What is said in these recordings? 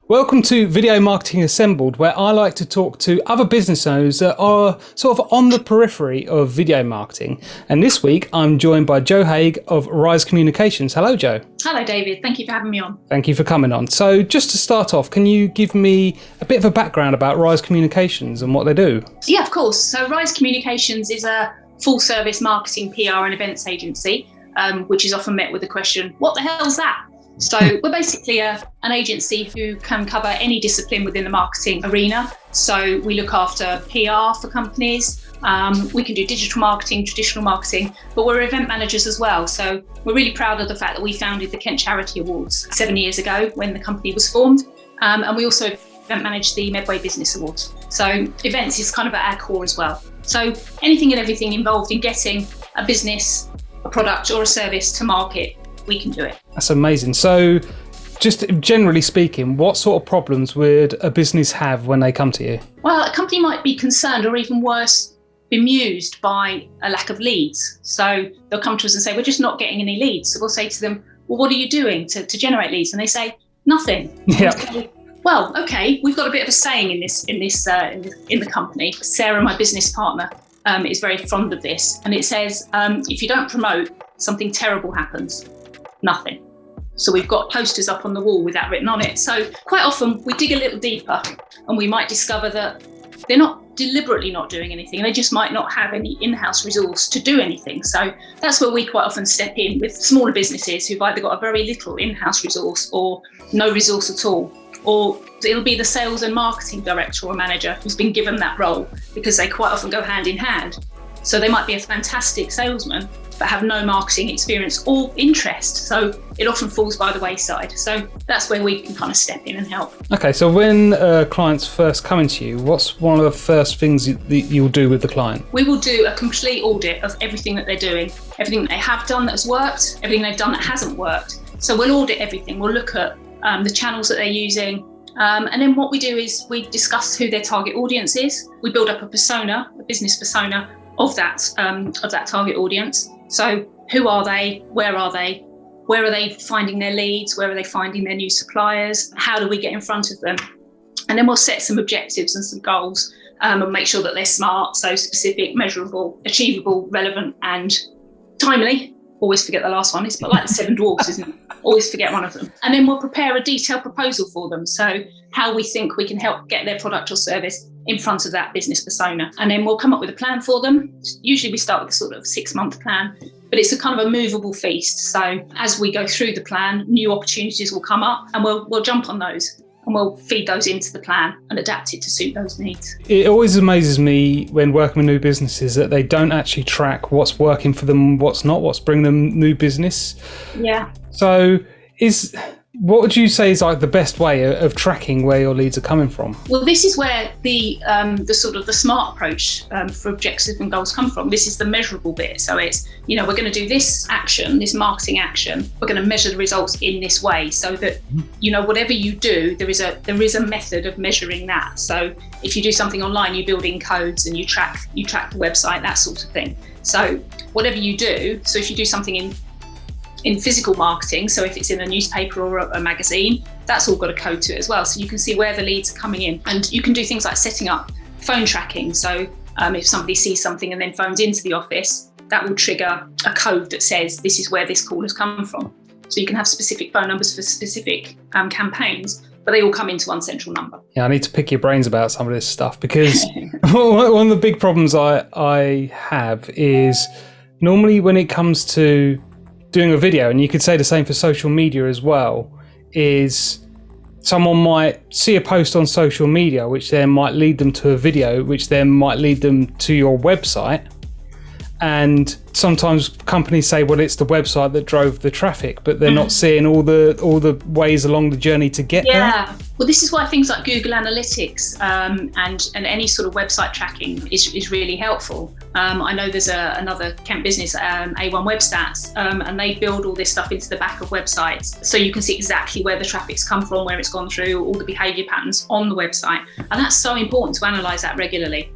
Welcome to Video Marketing Assembled, where I like to talk to other business owners that are sort of on the periphery of video marketing. And this week, I'm joined by Joe Hage of Rise Communications. Hello, Joe. Hello, David. Thank you for having me on. Thank you for coming on. So just to start off, can you give me a bit of a background about Rise Communications and what they do? Yeah, of course. So Rise Communications is a full-service marketing, PR and events agency, which is often met with the question, what the hell's that? So we're basically an agency who can cover any discipline within the marketing arena. So we look after PR for companies. We can do digital marketing, traditional marketing, but we're event managers as well. So we're really proud of the fact that we founded the Kent Charity Awards 7 years ago when the company was formed. And we also event manage the Medway Business Awards. So events is kind of at our core as well. So anything and everything involved in getting a business, a product or a service to market, we can do it. That's amazing. So just generally speaking, what sort of problems would a business have when they come to you? Well, a company might be concerned or even worse, bemused by a lack of leads. So they'll come to us and say, we're just not getting any leads. So we'll say to them, well, what are you doing to generate leads? And they say, nothing. Yeah. Well, okay, we've got a bit of a saying in the company. Sarah, my business partner, is very fond of this. And it says, if you don't promote, something terrible happens. Nothing. So we've got posters up on the wall with that written on it. So quite often we dig a little deeper and we might discover that they're not deliberately not doing anything. They just might not have any in-house resource to do anything. So that's where we quite often step in with smaller businesses who've either got a very little in-house resource or no resource at all. Or it'll be the sales and marketing director or manager who's been given that role because they quite often go hand in hand. So they might be a fantastic salesman, but have no marketing experience or interest. So it often falls by the wayside. So that's where we can kind of step in and help. Okay, so when clients first come into you, what's one of the first things you'll do with the client? We will do a complete audit of everything that they're doing, everything that they have done that's worked, everything they've done that hasn't worked. So we'll audit everything. We'll look at the channels that they're using. And then what we do is we discuss who their target audience is. We build up a persona, a business persona of that target audience. So who are they? Where are they? Where are they finding their leads? Where are they finding their new suppliers? How do we get in front of them? And then we'll set some objectives and some goals and make sure that they're smart, so specific, measurable, achievable, relevant and timely. Always forget the last one. It's like the seven dwarfs, isn't it? Always forget one of them. And then we'll prepare a detailed proposal for them. So how we think we can help get their product or service in front of that business persona. And then we'll come up with a plan for them. Usually we start with a sort of 6-month plan, but it's a kind of a movable feast. So as we go through the plan, new opportunities will come up and we'll jump on those. And we'll feed those into the plan and adapt it to suit those needs. It always amazes me when working with new businesses that they don't actually track what's working for them, what's not, what's bringing them new business. Yeah. So what would you say is like the best way of tracking where your leads are coming from? Well, this is where the sort of the smart approach for objectives and goals come from. This is the measurable bit. So it's, we're going to do this action, this marketing action. We're going to measure the results in this way so that, whatever you do, there is a method of measuring that. So if you do something online, you build in codes and you track the website, that sort of thing. So whatever you do, so if you do something in physical marketing, so if it's in a newspaper or a magazine, that's all got a code to it as well. So you can see where the leads are coming in. And you can do things like setting up phone tracking. So if somebody sees something and then phones into the office, that will trigger a code that says this is where this call has come from. So you can have specific phone numbers for specific campaigns, but they all come into one central number. Yeah, I need to pick your brains about some of this stuff because one of the big problems I have is normally when it comes to doing a video, and you could say the same for social media as well, is someone might see a post on social media which then might lead them to a video which then might lead them to your website. And sometimes companies say, well, it's the website that drove the traffic, but they're not seeing all the ways along the journey to get there. Yeah, well, this is why things like Google Analytics and any sort of website tracking is really helpful. I know there's another Kent business, A1 Web Stats, and they build all this stuff into the back of websites. So you can see exactly where the traffic's come from, where it's gone through, all the behaviour patterns on the website. And that's so important to analyse that regularly.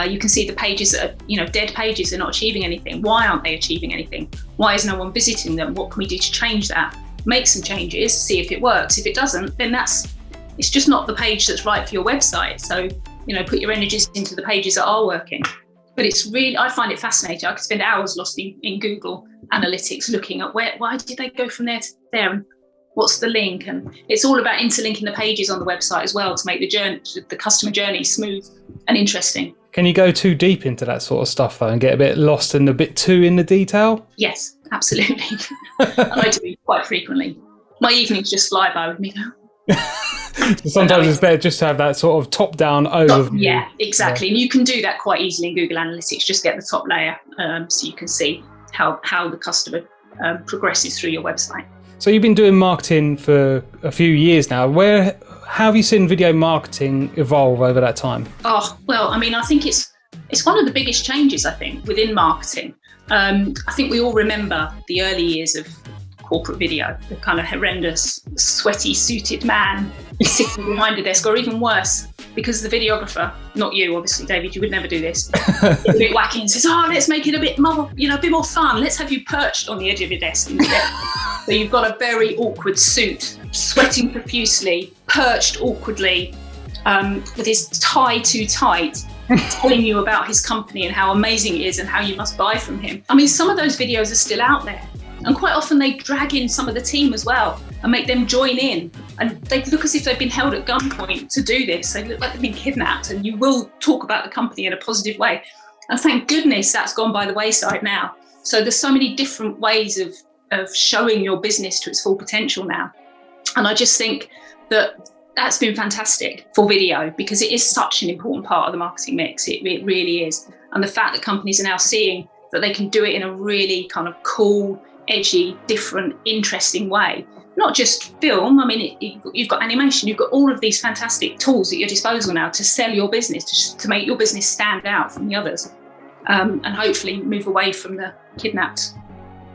You can see the pages that are, dead pages, they're not achieving anything. Why aren't they achieving anything? Why is no one visiting them? What can we do to change that? Make some changes, see if it works. If it doesn't, then that's It's just not the page that's right for your website. So, put your energies into the pages that are working. But it's really, I find it fascinating. I could spend hours lost in Google Analytics looking at why did they go from there to there, and what's the link? And it's all about interlinking the pages on the website as well to make the customer journey smooth and interesting. Can you go too deep into that sort of stuff though and get a bit lost and a bit too in the detail? Yes, absolutely. I do quite frequently. My evenings just fly by with me now. Sometimes it's better just to have that sort of top-down overview. Yeah, exactly. Yeah. And you can do that quite easily in Google Analytics. Just get the top layer so you can see how the customer progresses through your website. So you've been doing marketing for a few years now. How have you seen video marketing evolve over that time? Oh, well, I mean, I think it's one of the biggest changes, I think, within marketing. I think we all remember the early years of corporate video, the kind of horrendous, sweaty, suited man sitting behind a desk, or even worse, because the videographer, not you, obviously, David, you would never do this, a bit wacky and says, let's make it a bit more, a bit more fun. Let's have you perched on the edge of your desk instead. So you've got a very awkward suit, sweating profusely, perched awkwardly, with his tie too tight, telling you about his company and how amazing it is and how you must buy from him. I mean, some of those videos are still out there. And quite often they drag in some of the team as well and make them join in. And they look as if they've been held at gunpoint to do this. They look like they've been kidnapped, and you will talk about the company in a positive way. And thank goodness that's gone by the wayside now. So there's so many different ways of showing your business to its full potential now. And I just think that that's been fantastic for video, because it is such an important part of the marketing mix. It really is. And the fact that companies are now seeing that they can do it in a really kind of cool, edgy, different, interesting way. Not just film. I mean, you've got animation, you've got all of these fantastic tools at your disposal now to sell your business, to make your business stand out from the others, and hopefully move away from the kidnapped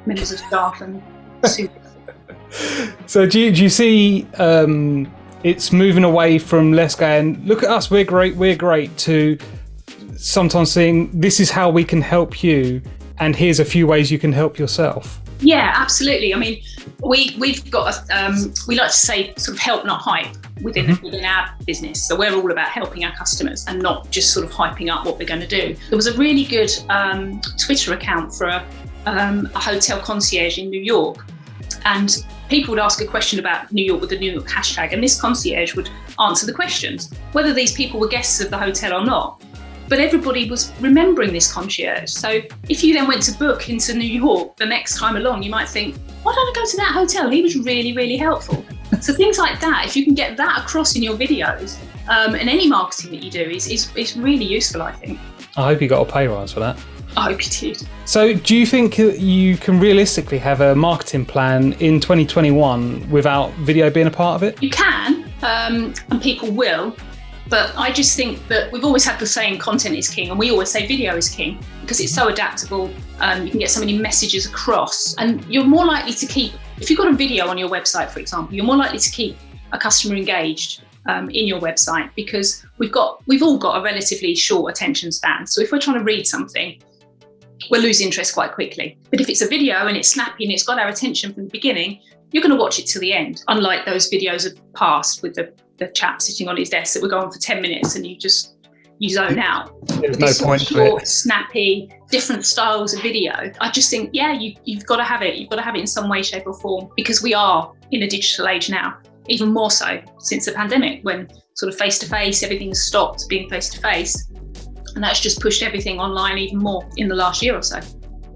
members of staff and So do you see it's moving away from let's go and look at us, we're great, to sometimes saying this is how we can help you, and here's a few ways you can help yourself? Yeah, absolutely. I mean, we've got we like to say sort of help, not hype within our business. So we're all about helping our customers and not just sort of hyping up what we're going to do. There was a really good Twitter account for a hotel concierge in New York, and people would ask a question about New York with the New York hashtag, and this concierge would answer the questions, whether these people were guests of the hotel or not. But everybody was remembering this concierge. So if you then went to book into New York the next time along, you might think, why don't I go to that hotel? He was really, really helpful. So things like that, if you can get that across in your videos, and any marketing that you do is really useful, I think. I hope you got a pay rise for that. I hope you did. So do you think you can realistically have a marketing plan in 2021 without video being a part of it? You can, and people will. But I just think that we've always had the saying content is king, and we always say video is king because it's so adaptable. You can get so many messages across, and you're more likely to keep, if you've got a video on your website, for example, you're more likely to keep a customer engaged in your website, because we've all got a relatively short attention span. So if we're trying to read something, we'll lose interest quite quickly. But if it's a video and it's snappy and it's got our attention from the beginning, you're going to watch it till the end. Unlike those videos of past with the chap sitting on his desk that would go on for 10 minutes and you zone out. There's no point to it. Short, snappy, different styles of video. I just think, you've got to have it. You've got to have it in some way, shape or form, because we are in a digital age now, even more so since the pandemic, when sort of face-to-face, everything's stopped being face-to-face. And that's just pushed everything online even more in the last year or so.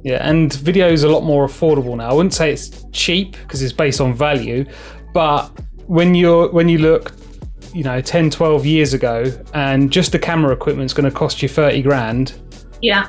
Yeah, and video is a lot more affordable now. I wouldn't say it's cheap because it's based on value, but when you look 10, 12 years ago, and just the camera equipment's going to cost you 30 grand. Yeah.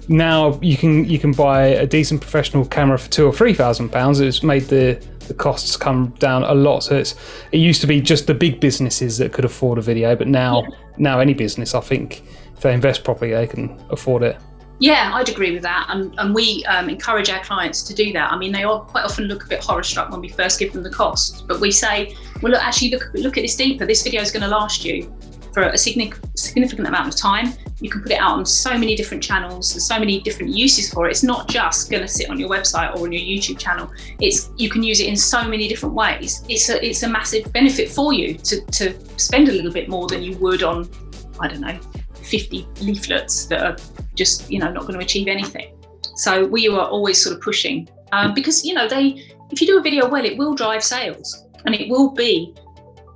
Now you can buy a decent professional camera for £2,000 or £3,000. It's made the costs come down a lot. So it used to be just the big businesses that could afford a video, but now any business, I think, if they invest properly, they can afford it. Yeah, I'd agree with that, and we encourage our clients to do that. I mean, they all quite often look a bit horror-struck when we first give them the cost, but we say, well, look, actually, look at this deeper. This video is going to last you for a significant amount of time. You can put it out on so many different channels. There's so many different uses for it. It's not just going to sit on your website or on your YouTube channel. You can use it in so many different ways. It's a massive benefit for you to spend a little bit more than you would on, I don't know, 50 leaflets that are just, not going to achieve anything. So we are always sort of pushing because, if you do a video well, it will drive sales and it will be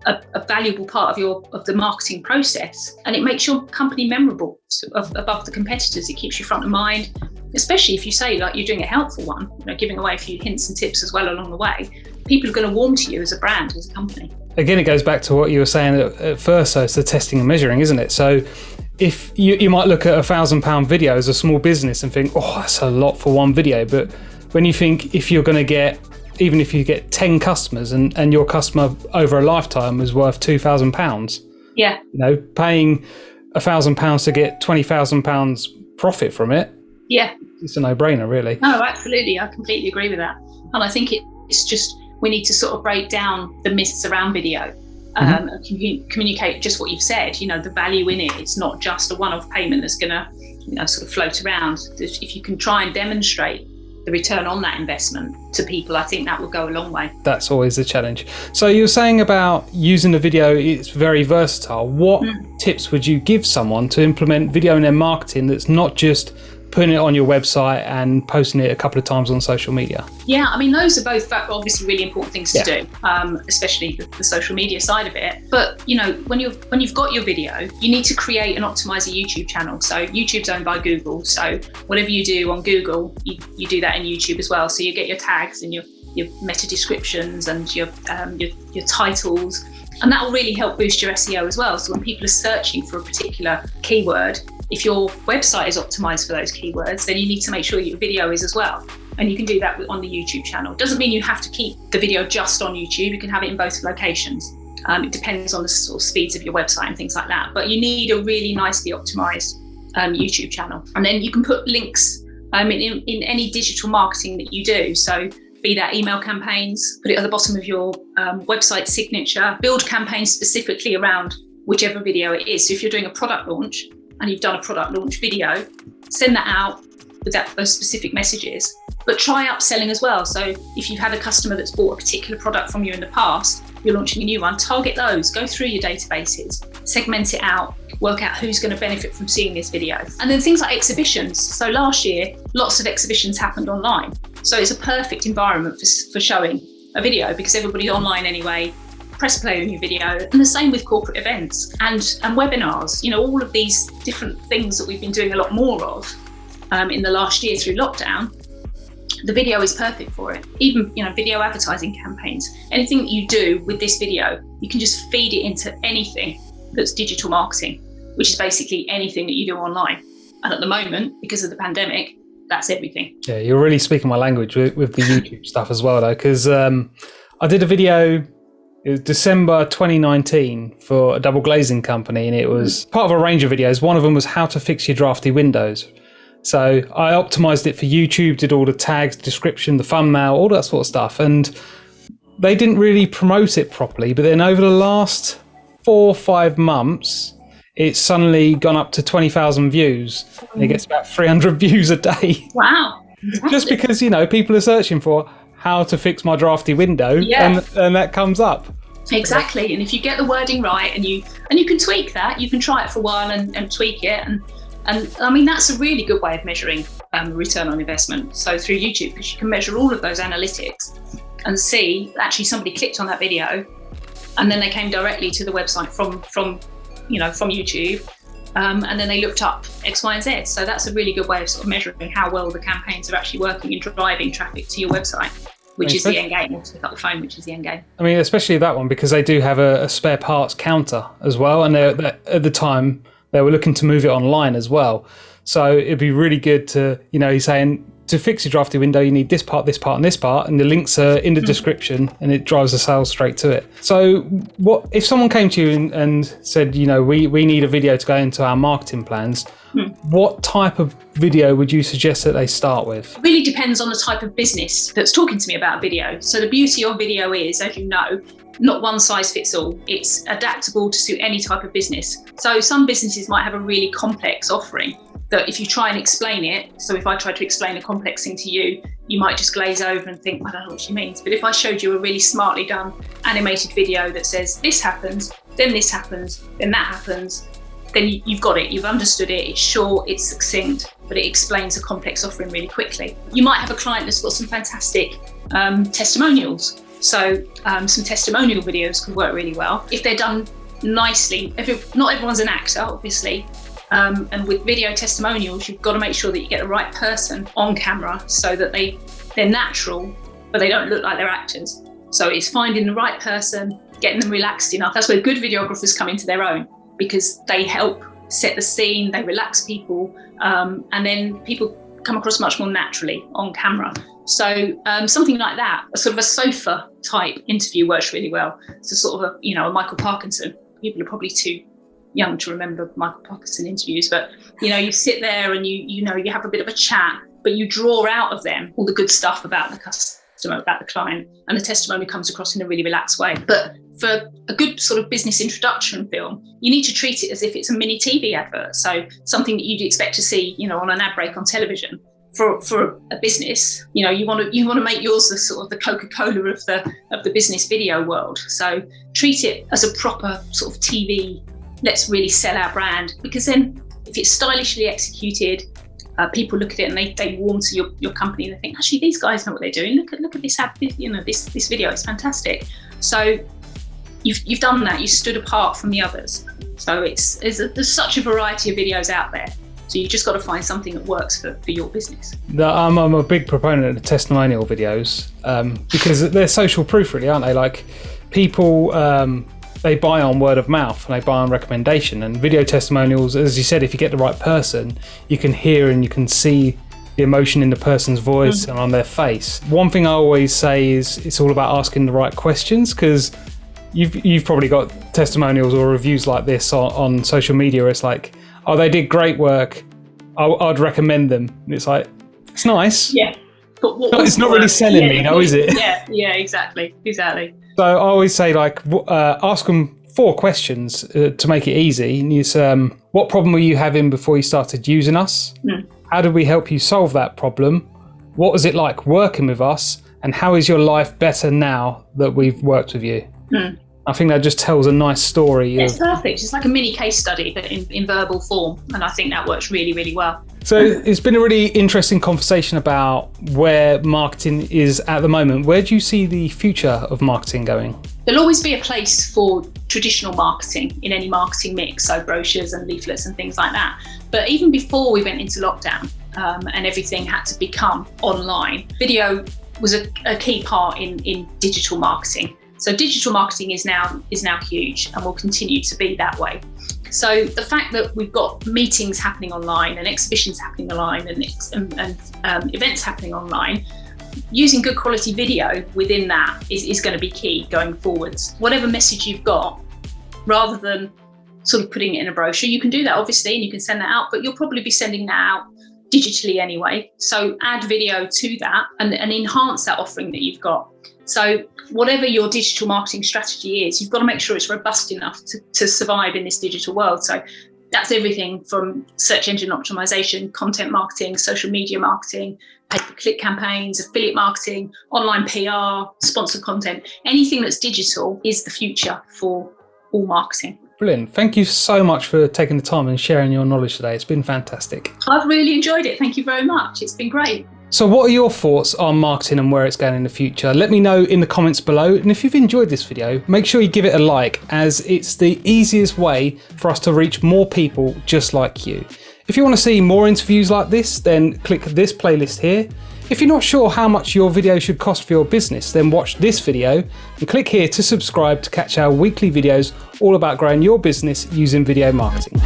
a valuable part of the marketing process, and it makes your company memorable above the competitors. It keeps you front of mind, especially if you say like you're doing a helpful one, giving away a few hints and tips as well along the way. People are going to warm to you as a brand, as a company. Again, it goes back to what you were saying at first, so it's the testing and measuring, isn't it? So if you might look at £1,000 video as a small business and think, oh, that's a lot for one video, but when you think if you're going to get, even if you get 10 customers and your customer over a lifetime is worth £2,000, yeah, paying £1,000 to get £20,000 profit from it, yeah, it's a no-brainer, really. No, absolutely, I completely agree with that. And I think it's just we need to sort of break down the myths around video and communicate just what you've said. The value in it. It's not just a one-off payment that's going to, sort of float around. If you can try and demonstrate the return on that investment to people, I think that will go a long way. That's always the challenge. So you were saying about using the video, it's very versatile. What tips would you give someone to implement video in their marketing that's not just putting it on your website and posting it a couple of times on social media? Yeah, I mean, those are both obviously really important things to do, especially the social media side of it. But, when you've got your video, you need to create and optimize a YouTube channel. So YouTube's owned by Google. So whatever you do on Google, you do that in YouTube as well. So you get your tags and your meta descriptions and your titles. And that will really help boost your SEO as well. So when people are searching for a particular keyword, if your website is optimized for those keywords, then you need to make sure your video is as well. And you can do that on the YouTube channel. It doesn't mean you have to keep the video just on YouTube. You can have it in both locations. It depends on the sort of speeds of your website and things like that. But you need a really nicely optimized YouTube channel. And then you can put links in any digital marketing that you do. So be that email campaigns, put it at the bottom of your website signature, build campaigns specifically around whichever video it is. So if you're doing a product launch and you've done a product launch video, send that out with those specific messages, but try upselling as well. So if you've had a customer that's bought a particular product from you in the past, you're launching a new one, target those, go through your databases, segment it out, work out who's going to benefit from seeing this video. And then things like exhibitions. So last year, lots of exhibitions happened online. So it's a perfect environment for showing a video because everybody's online anyway. Press play on your video, and the same with corporate events and webinars. All of these different things that we've been doing a lot more of in the last year through lockdown. The video is perfect for it. Even video advertising campaigns, anything that you do with this video, you can just feed it into anything that's digital marketing, which is basically anything that you do online. And at the moment, because of the pandemic, that's everything. Yeah, you're really speaking my language with the YouTube stuff as well, though, because I did a video. It was December 2019 for a double glazing company, and it was part of a range of videos. One of them was how to fix your drafty windows. So I optimized it for YouTube, did all the tags, description, the thumbnail, all that sort of stuff. And they didn't really promote it properly. But then over the last 4 or 5 months, it's suddenly gone up to 20,000 views. And it gets about 300 views a day. Wow. Just because, people are searching for how to fix my drafty window, and that comes up. Exactly. And if you get the wording right and you can tweak that, you can try it for a while and tweak it. And I mean, that's a really good way of measuring return on investment. So through YouTube, because you can measure all of those analytics and see actually somebody clicked on that video and then they came directly to the website from YouTube. And then they looked up X, Y, and Z. So that's a really good way of sort of measuring how well the campaigns are actually working and driving traffic to your website, which is the end game, or to pick up the phone, which is the end game. I mean, especially that one, because they do have a spare parts counter as well. And at the time, they were looking to move it online as well. So it'd be really good to, he's saying, to fix your drafty window, you need this part, and this part, and the links are in the description, and it drives the sales straight to it. So what if someone came to you and said, we need a video to go into our marketing plans, what type of video would you suggest that they start with? It really depends on the type of business that's talking to me about video. So the beauty of video is, as you know, not one size fits all. It's adaptable to suit any type of business. So some businesses might have a really complex offering that if you try and explain it, so if I tried to explain a complex thing to you, you might just glaze over and think, I don't know what she means. But if I showed you a really smartly done animated video that says this happens, then that happens, then you've got it, you've understood it, it's short, it's succinct, but it explains a complex offering really quickly. You might have a client that's got some fantastic testimonials. So some testimonial videos could work really well. If they're done nicely, not everyone's an actor, obviously, and with video testimonials, you've got to make sure that you get the right person on camera so that they're natural, but they don't look like they're actors. So it's finding the right person, getting them relaxed enough. That's where good videographers come into their own, because they help set the scene, they relax people, and then people come across much more naturally on camera. So something like that, a sort of a sofa type interview works really well. So sort of a Michael Parkinson. People are probably too young to remember Michael Parkinson interviews, but you sit there and you have a bit of a chat, but you draw out of them all the good stuff about the customer, about the client, and the testimony comes across in a really relaxed way. But for a good sort of business introduction film, you need to treat it as if it's a mini TV advert. So something that you'd expect to see, on an ad break on television. For a business, you want to make yours the sort of the Coca-Cola of the business video world. So treat it as a proper sort of TV. Let's really sell our brand, because then if it's stylishly executed, people look at it and they warm to your company and they think, actually, these guys know what they're doing. Look at this ad, this video. It's fantastic. So you've done that. You stood apart from the others. So there's such a variety of videos out there. So you just got to find something that works for your business. I'm a big proponent of testimonial videos because they're social proof, really, aren't they? Like people, they buy on word of mouth and they buy on recommendation. And video testimonials, as you said, if you get the right person, you can hear and you can see the emotion in the person's voice and on their face. One thing I always say is it's all about asking the right questions, because you've probably got testimonials or reviews like this on social media. It's like, oh, they did great work, I'd recommend them. And it's like, it's nice. Yeah. But it's not really selling me, though, is it? Yeah, exactly. So I always say, ask them 4 questions to make it easy. And use, what problem were you having before you started using us? How did we help you solve that problem? What was it like working with us? And how is your life better now that we've worked with you? I think that just tells a nice story. It's perfect. It's like a mini case study, but in verbal form. And I think that works really, really well. So it's been a really interesting conversation about where marketing is at the moment. Where do you see the future of marketing going? There'll always be a place for traditional marketing in any marketing mix, so brochures and leaflets and things like that. But even before we went into lockdown and everything had to become online, video was a key part in digital marketing. So digital marketing is now huge and will continue to be that way. So the fact that we've got meetings happening online and exhibitions happening online and events happening online, using good quality video within that is going to be key going forwards. Whatever message you've got, rather than sort of putting it in a brochure, you can do that obviously and you can send that out, but you'll probably be sending that out digitally anyway. So add video to that and enhance that offering that you've got. So whatever your digital marketing strategy is, you've got to make sure it's robust enough to survive in this digital world. So that's everything from search engine optimization, content marketing, social media marketing, pay-per-click campaigns, affiliate marketing, online PR, sponsored content. Anything that's digital is the future for all marketing. Brilliant. Thank you so much for taking the time and sharing your knowledge today. It's been fantastic. I've really enjoyed it. Thank you very much. It's been great. So what are your thoughts on marketing and where it's going in the future? Let me know in the comments below. And if you've enjoyed this video, make sure you give it a like, as it's the easiest way for us to reach more people just like you. If you want to see more interviews like this, then click this playlist here. If you're not sure how much your video should cost for your business, then watch this video and click here to subscribe to catch our weekly videos all about growing your business using video marketing.